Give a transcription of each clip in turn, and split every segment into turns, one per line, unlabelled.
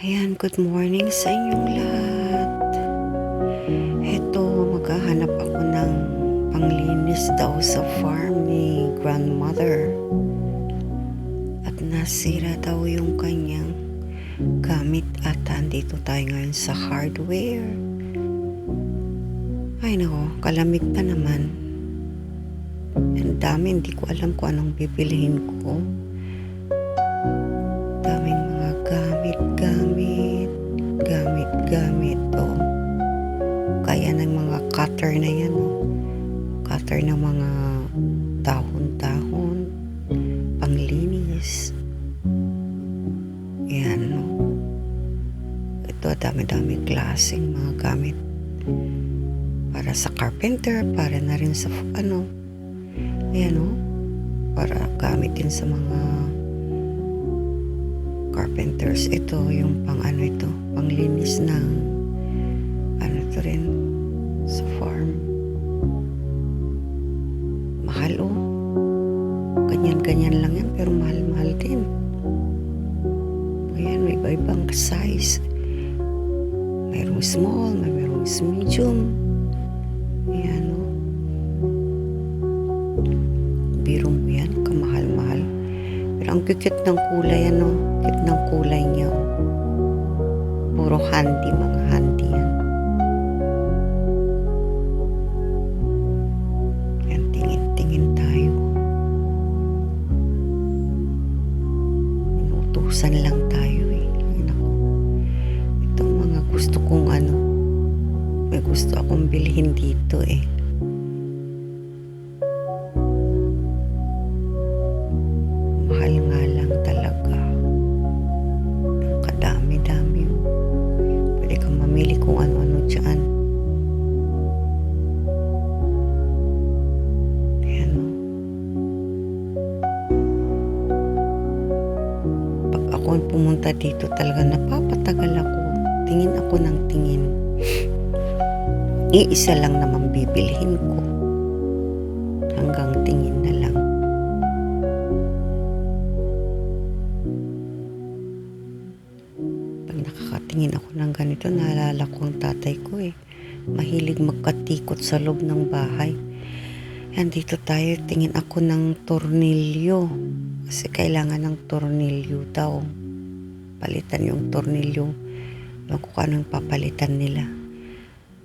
Ayan, good morning sa inyong lahat. Eto, maghahanap ako ng panglinis daw sa farm ni grandmother. At nasira daw yung kanyang gamit at andito tayo ngayon sa hardware. Ay nako, kalamig pa naman. Ang dami, hindi ko alam kung anong bibilihin ko. Daming mga gamit. Oh. Kaya ng mga cutter na yan. Oh. Cutter ng mga dahon-dahon, panglinis. Yan. Oh. Ito, dami-dami klaseng mga gamit. Para sa carpenter, para na rin sa ayan o, para gamit din sa mga carpenters. Ito yung panglinis ng to rin sa farm. Mahal o, ganyan lang yan, pero mahal din. Ayan, may iba-ibang size. Mayroong small, mayroong medium. Ayan o. Biro mo yan, kamahal-mahal. Pero ang cute ng kulay, cute ng kulay niya. Puro handy, mga handy yan. Yan, tingin tayo. Inutusan lang tayo eh. Ay, naku. Itong mga gusto kong may gusto akong bilhin dito eh. Mahal nga lang talaga. Kadami-dami. Pwede kang mamili kung ano-ano dyan. Ayan o. Pag ako pumunta dito talaga napapatagal ako. Tingin ako ng tingin. Iisa lang naman bibilhin ko. Hanggang tingin na lang. Nakakatingin ako ng ganito, naalala ko ang tatay ko eh. Mahilig magkatikot sa loob ng bahay. Yan, dito tayo, tingin ako ng tornilyo. Kasi kailangan ng tornilyo daw. Palitan yung tornilyo. Ewan ko kung anong papalitan nila.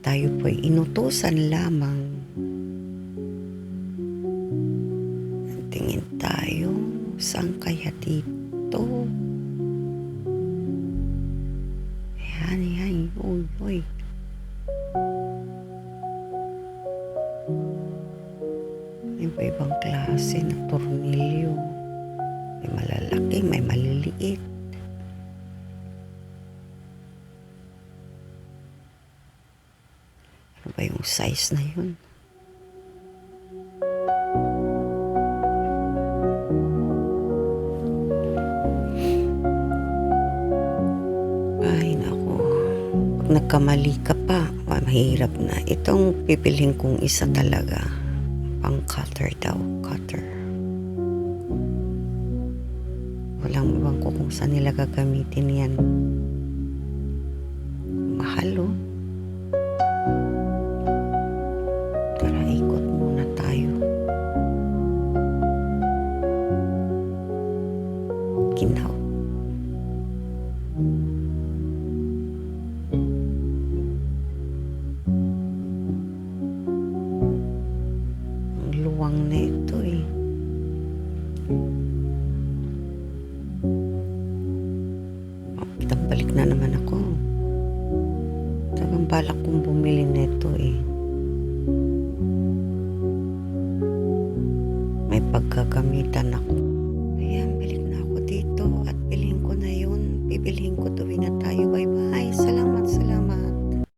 Tayo po'y inutusan lamang. Tingin tayo, saan kaya dito? Yan. Uy. Iba-ibang klase na tornilyo. May malalaki, may maliliit. Ano ba yung size na yun? Ay, naku. Pag nagkamali ka pa, mahirap na. Itong pipilhin kong isa talaga. Pang cutter daw. Cutter. Walang ibang ko kung saan nila gagamitin yan. Mahal o. Tara, ikot muna tayo. Ginaw. Luwang na ito eh. Balik na naman ako. Talagang balak kong bumili nito eh. May pagkagamitan ako. Ayan, balik na ako dito at bilhin ko na yun. Bibilhin ko, tuwi na tayo. Bye-bye.